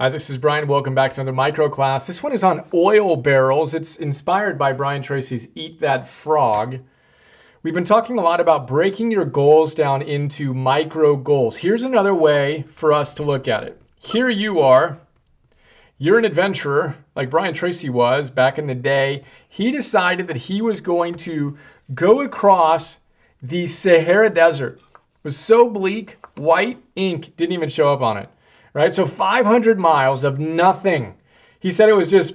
Hi, this is Brian. Welcome back to another micro class. This one is on oil barrels. It's inspired by Brian Tracy's Eat That Frog. We've been talking a lot about breaking your goals down into micro goals. Here's another way for us to look at it. Here you are. You're an adventurer like Brian Tracy was back in the day. He decided that he was going to go across the Sahara Desert. It was so bleak, white ink didn't even show up on it. Right? So 500 miles of nothing. He said it was just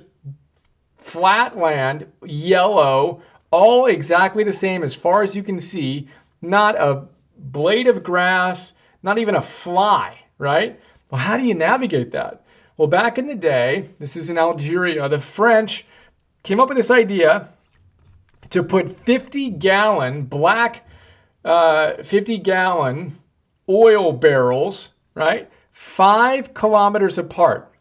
flat land, yellow, all exactly the same as far as you can see. Not a blade of grass, not even a fly, right? Well, how do you navigate that? Well, back in the day, this is in Algeria, the French came up with this idea to put 50-gallon 50-gallon oil barrels, right? 5 kilometers apart,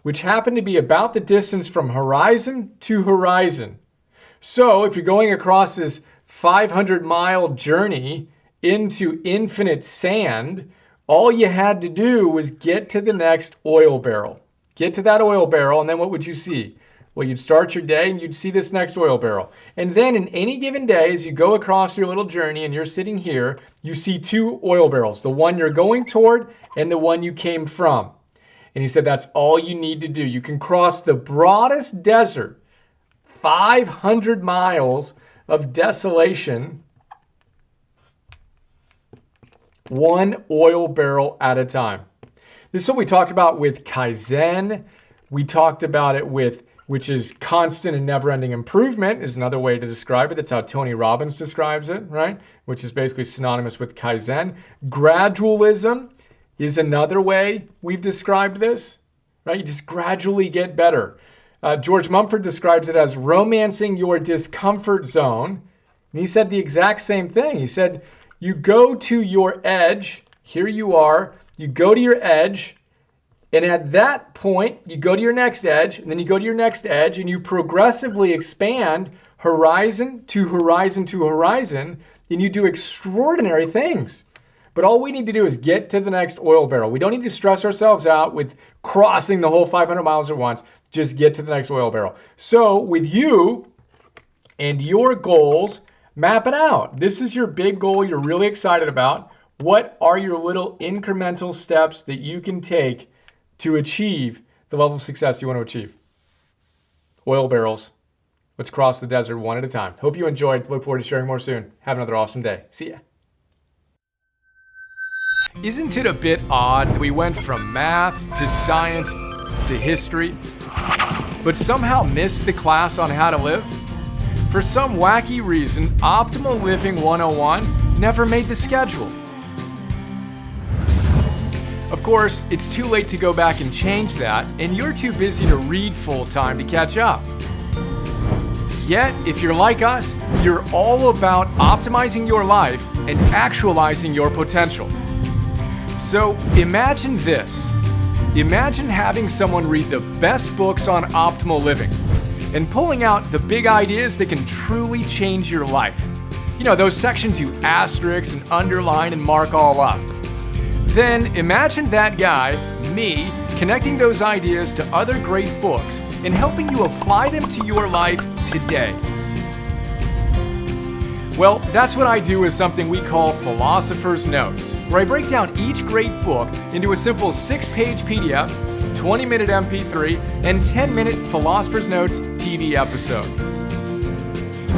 which happen to be about the distance from horizon to horizon. So if you're going across this 500-mile journey into infinite sand, all you had to do was get to the next oil barrel. Get to that oil barrel, and then what would you see? Well, you'd start your day and you'd see this next oil barrel. And then in any given day, as you go across your little journey and you're sitting here, you see 2 oil barrels, the one you're going toward and the one you came from. And he said that's all you need to do. You can cross the broadest desert, 500 miles of desolation, 1 oil barrel at a time. This is what we talked about with Kaizen. We talked about it with which is constant and never-ending improvement is another way to describe it. That's how Tony Robbins describes it, right? Which is basically synonymous with Kaizen. Gradualism is another way we've described this, right? You just gradually get better. George Mumford describes it as romancing your discomfort zone. And he said the exact same thing. He said, you go to your edge, here you are, you go to your edge, and at that point, you go to your next edge, and then you go to your next edge, and you progressively expand horizon to horizon to horizon, and you do extraordinary things. But all we need to do is get to the next oil barrel. We don't need to stress ourselves out with crossing the whole 500 miles at once. Just get to the next oil barrel. So with you and your goals, map it out. This is your big goal you're really excited about. What are your little incremental steps that you can take to achieve the level of success you want to achieve? Oil barrels. Let's cross the desert one at a time. Hope you enjoyed. Look forward to sharing more soon. Have another awesome day. See ya. Isn't it a bit odd that we went from math to science to history, but somehow missed the class on how to live? For some wacky reason, Optimal Living 101 never made the schedule. Of course, it's too late to go back and change that, and you're too busy to read full-time to catch up. Yet, if you're like us, you're all about optimizing your life and actualizing your potential. So imagine this. Imagine having someone read the best books on optimal living and pulling out the big ideas that can truly change your life. You know, those sections you asterisk and underline and mark all up. Then imagine that guy, me, connecting those ideas to other great books and helping you apply them to your life today. Well, that's what I do with something we call Philosopher's Notes, where I break down each great book into a simple 6-page PDF, 20-minute MP3, and 10-minute Philosopher's Notes TV episode.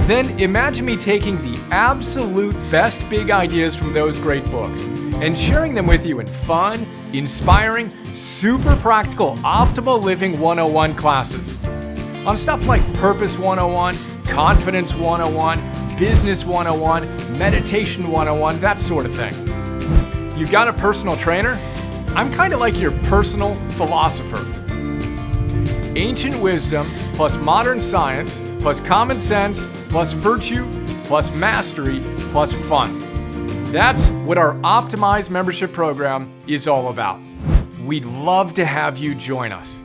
Then imagine me taking the absolute best big ideas from those great books and sharing them with you in fun, inspiring, super practical Optimal Living 101 classes. On stuff like Purpose 101, Confidence 101, Business 101, Meditation 101, that sort of thing. You got a personal trainer? I'm kind of like your personal philosopher. Ancient wisdom plus modern science plus common sense plus virtue plus mastery plus fun. That's what our optimized membership program is all about. We'd love to have you join us.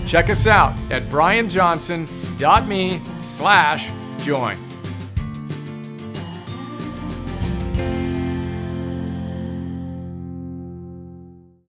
Check us out at brianjohnson.me/join.